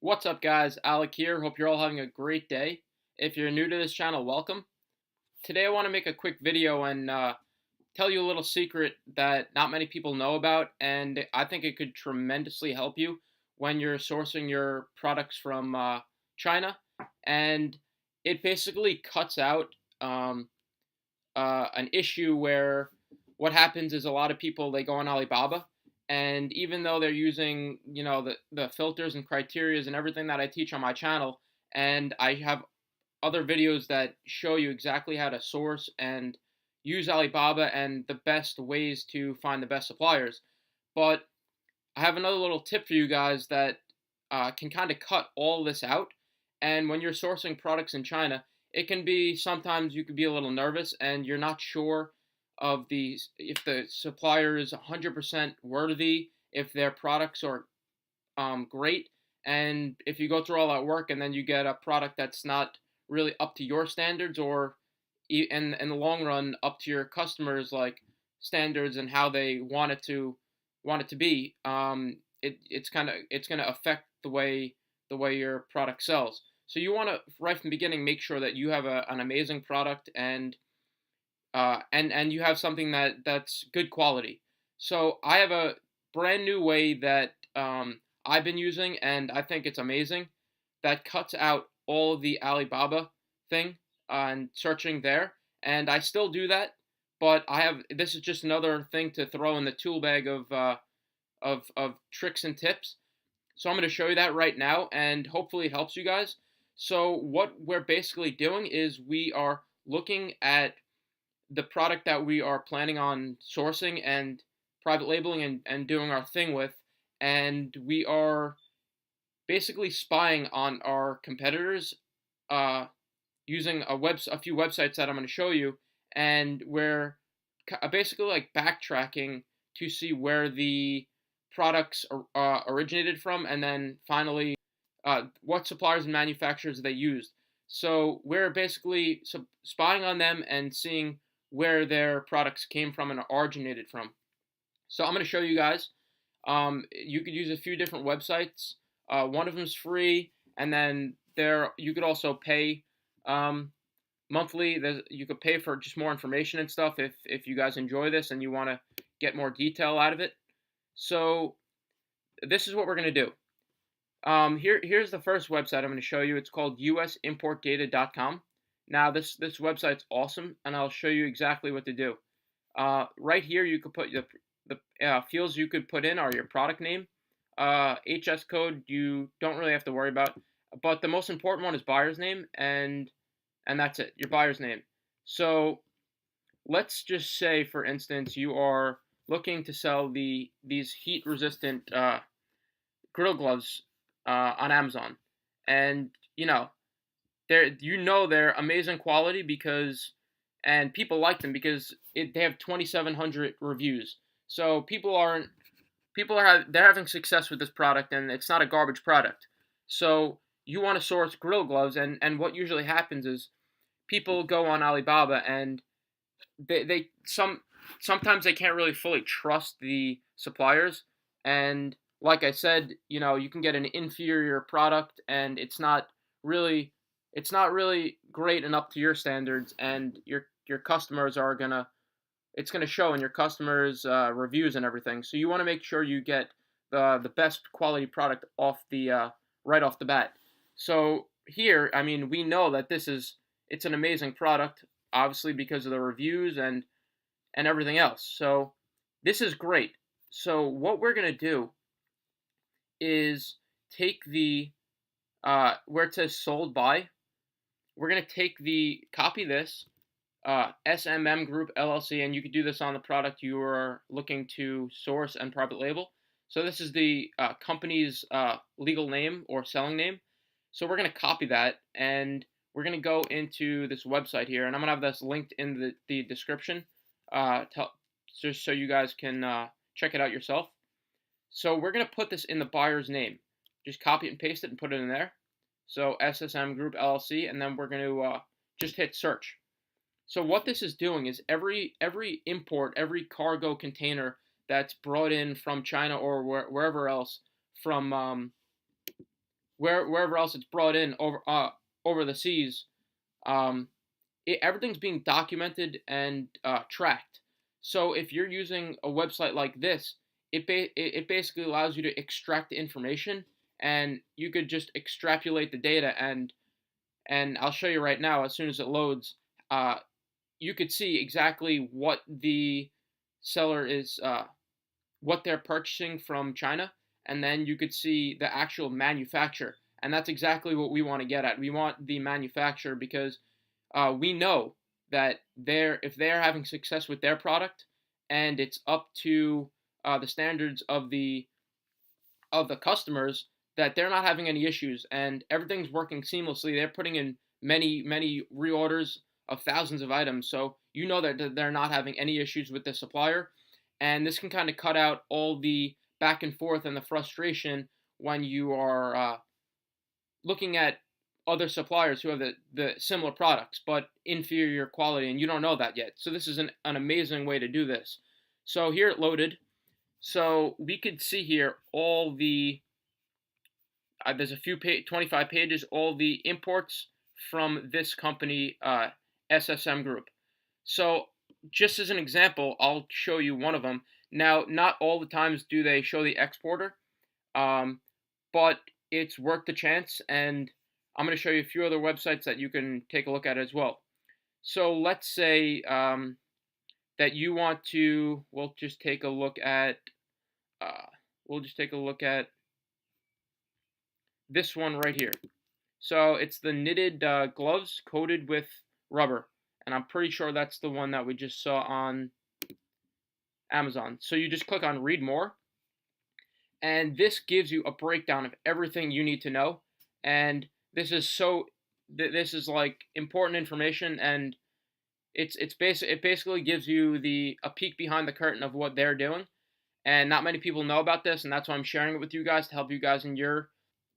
What's up, guys? Alec here. Hope you're all having a great day. If you're new to this channel, welcome. Today I want to make a quick video and tell you a little secret that not many people know about, and I think it could tremendously help you when you're sourcing your products from China. And it basically cuts out an issue where what happens is a lot of people, they go on Alibaba, and even though they're using the filters and criterias and everything that I teach on my channel, and I have other videos that show you exactly how to source and use Alibaba and the best ways to find the best suppliers. But I have another little tip for you guys that can kind of cut all this out. And when you're sourcing products in China, it can be sometimes you could be a little nervous and you're not sure of if the supplier is 100% worthy, if their products are great, and if you go through all that work and then you get a product that's not really up to your standards, or in the long run up to your customers like standards and how they want it to be, it's going to affect the way your product sells. So you want to, right from the beginning, make sure that you have an amazing product, and you have something that's good quality. So I have a brand new way that I've been using, and I think it's amazing, that cuts out all of the Alibaba thing and searching there. And I still do that, but this is just another thing to throw in the tool bag of tricks and tips. So I'm going to show you that right now, and hopefully it helps you guys. So what we're basically doing is we are looking at the product that we are planning on sourcing and private labeling and doing our thing with, and we are basically spying on our competitors using a few websites that I'm going to show you, and we're basically like backtracking to see where the products originated from, and then finally what suppliers and manufacturers they used. So we're basically spying on them and seeing where their products came from and originated from. So I'm going to show you guys. You could use a few different websites. One of them is free, and then you could also pay monthly. You could pay for just more information and stuff if you guys enjoy this and you want to get more detail out of it. So this is what we're going to do. Here's the first website I'm going to show you. It's called usimportdata.com. Now this website's awesome, and I'll show you exactly what to do. Right here, you could put the fields you could put in are your product name, HS code. You don't really have to worry about, but the most important one is buyer's name, and that's it, your buyer's name. So let's just say, for instance, you are looking to sell these heat-resistant grill gloves on Amazon, and they're amazing quality and people like them because they have 2,700 reviews. So they're having success with this product, and it's not a garbage product. So you want to source grill gloves, and what usually happens is people go on Alibaba, and sometimes they can't really fully trust the suppliers, and like I said, you can get an inferior product, and it's not really great and up to your standards, and your customers it's gonna show in your customers' reviews and everything. So you want to make sure you get the best quality product right off the bat. So here, I mean, we know that it's an amazing product, obviously because of the reviews and everything else. So this is great. So what we're gonna do is take where it says sold by, we're going to copy this, SMM Group LLC, and you could do this on the product you are looking to source and private label. So this is the company's legal name or selling name. So we're going to copy that, and we're going to go into this website here, and I'm going to have this linked in the description just so you guys can check it out yourself. So we're going to put this in the buyer's name. Just copy it and paste it and put it in there. So SSM Group LLC, and then we're going to just hit search. So what this is doing is every import, every cargo container that's brought in from China or wherever else from wherever else it's brought in over the seas. Um, Everything's being documented and tracked. So if you're using a website like this, it basically allows you to extract the information, and you could just extrapolate the data, and I'll show you right now as soon as it loads. You could see exactly what the seller is, what they're purchasing from China, and then you could see the actual manufacturer, and that's exactly what we want to get at. We want the manufacturer because we know that if they're having success with their product and it's up to the standards of the customers, that they're not having any issues and everything's working seamlessly. They're putting in many reorders of thousands of items, so you know that they're not having any issues with the supplier, and this can kind of cut out all the back and forth and the frustration when you are looking at other suppliers who have the similar products but inferior quality, and you don't know that yet. So this is an amazing way to do this. So here it loaded. So we could see here all the there's a few 25 pages, all the imports from this company, SSM Group. So just as an example, I'll show you one of them. Now, not all the times do they show the exporter, but it's worth the chance, and I'm going to show you a few other websites that you can take a look at as well. So let's say that you want to, we'll just take a look at this one right here. So it's the knitted gloves coated with rubber, and I'm pretty sure that's the one that we just saw on Amazon. So you just click on read more, and this gives you a breakdown of everything you need to know. And this is like important information, and it basically gives you a peek behind the curtain of what they're doing. And not many people know about this, and that's why I'm sharing it with you guys to help you guys in your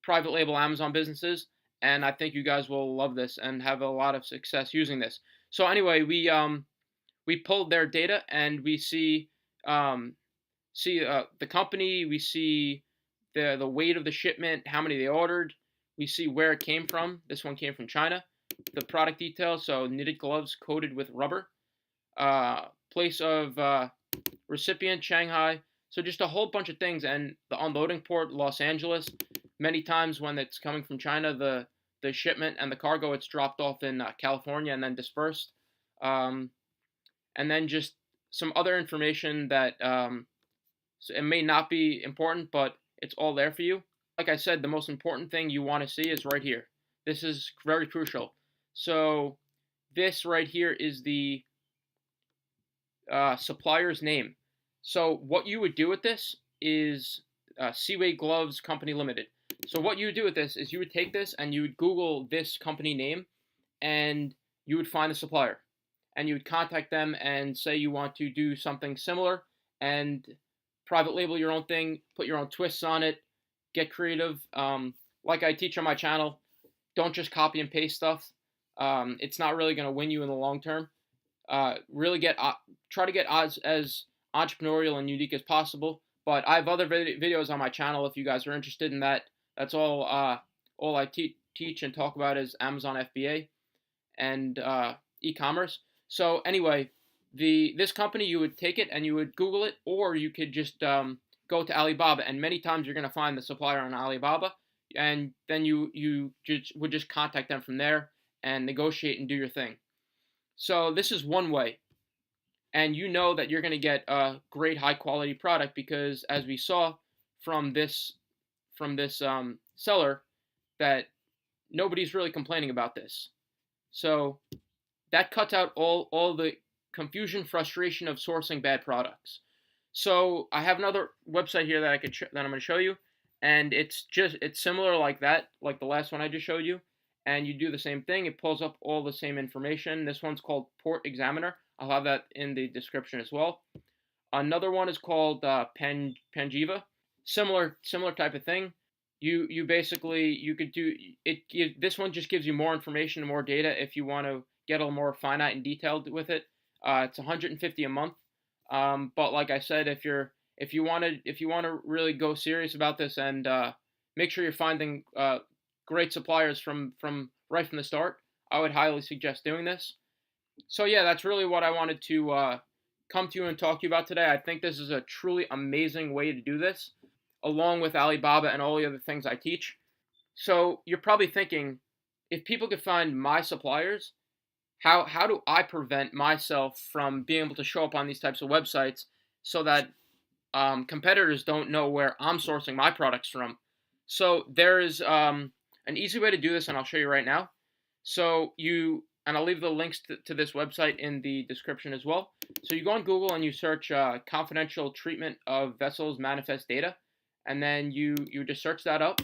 private label Amazon businesses. And I think you guys will love this and have a lot of success using this. So anyway, we pulled their data, and we see the company, we see the weight of the shipment, how many they ordered, we see where it came from. This one came from China. The product details, so knitted gloves coated with rubber. Place of recipient, Shanghai. So just a whole bunch of things, and the unloading port, Los Angeles. Many times when it's coming from China, the shipment and the cargo, it's dropped off in California and then dispersed. And then just some other information that so it may not be important, but it's all there for you. Like I said, the most important thing you want to see is right here. This is very crucial. So this right here is the supplier's name. So what you would do with this is Seaway Gloves Company Limited. So what you would do with this is you would take this and you would Google this company name, and you would find the supplier, and you would contact them and say you want to do something similar and private label your own thing, put your own twists on it, get creative. Like I teach on my channel, don't just copy and paste stuff. It's not really going to win you in the long term. Really try to get as entrepreneurial and unique as possible. But I have other videos on my channel if you guys are interested in that. That's all I teach and talk about is Amazon FBA and e-commerce. So anyway, this company, you would take it and you would Google it, or you could just go to Alibaba, and many times you're going to find the supplier on Alibaba, and then you would just contact them from there and negotiate and do your thing. So this is one way, and you know that you're going to get a great high quality product because, as we saw from this seller, that nobody's really complaining about this. So that cuts out all the confusion, frustration of sourcing bad products. So I have another website here that that I'm going to show you, and it's similar like that, like the last one I just showed you. And you do the same thing. It pulls up all the same information. This one's called Port Examiner. I'll have that in the description as well. Another one is called Panjiva. Similar type of thing. You basically, you could do it. This one just gives you more information and more data if you want to get a little more finite and detailed with it. It's $150 a month. But like I said, if you want to really go serious about this and make sure you're finding great suppliers from right from the start, I would highly suggest doing this. So yeah, that's really what I wanted to come to you and talk to you about today. I think this is a truly amazing way to do this, along with Alibaba and all the other things I teach. So you're probably thinking, if people could find my suppliers, how do I prevent myself from being able to show up on these types of websites so that competitors don't know where I'm sourcing my products from? So there is an easy way to do this, and I'll show you right now. So and I'll leave the links to this website in the description as well. So you go on Google and you search confidential treatment of vessels manifest data, and then you just search that up.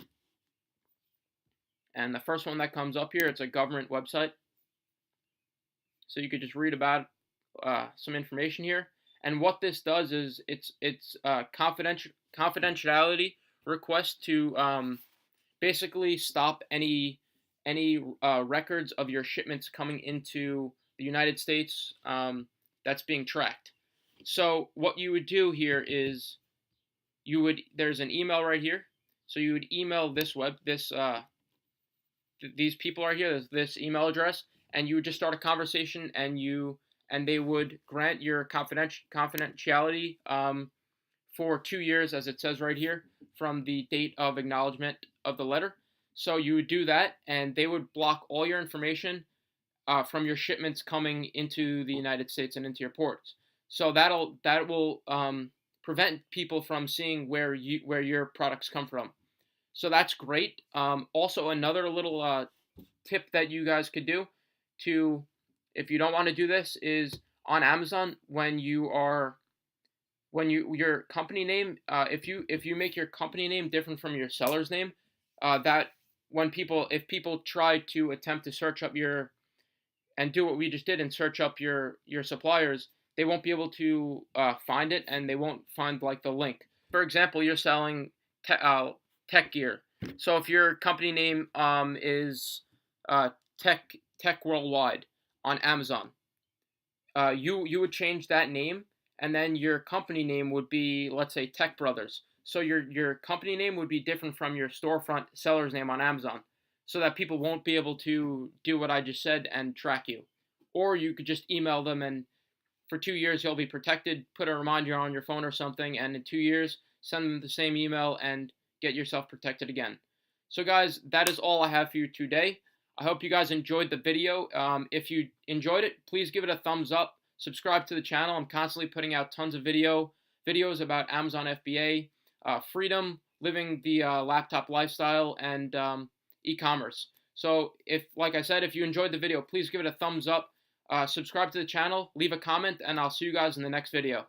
And the first one that comes up here, it's a government website. So you could just read about some information here. And what this does is it's confidentiality request to basically stop any records of your shipments coming into the United States that's being tracked. So what you would do here is there's an email right here. So you would email these people right here, this email address, and you would just start a conversation, and they would grant your confidentiality for 2 years, as it says right here, from the date of acknowledgement of the letter. So you would do that, and they would block all your information from your shipments coming into the United States and into your ports. So that will prevent people from seeing where your products come from. So that's great. Also, another little tip that you guys could do if you don't want to do this, is on Amazon when your company name, if you make your company name different from your seller's name, that if people try to attempt to search up and do what we just did and search up your suppliers, they won't be able to find it, and they won't find like the link. For example, you're selling tech gear. So if your company name is Tech Worldwide on Amazon, you would change that name, and then your company name would be, let's say, Tech Brothers. So your company name would be different from your storefront seller's name on Amazon, so that people won't be able to do what I just said and track you. Or you could just email them, and for 2 years you'll be protected. Put a reminder on your phone or something, and in 2 years send them the same email and get yourself protected again. So guys, that is all I have for you today. I hope you guys enjoyed the video. If you enjoyed it, please give it a thumbs up. Subscribe to the channel. I'm constantly putting out tons of videos about Amazon FBA, freedom, living the laptop lifestyle, and e-commerce. So like I said, if you enjoyed the video, please give it a thumbs up. Subscribe to the channel, leave a comment, and I'll see you guys in the next video.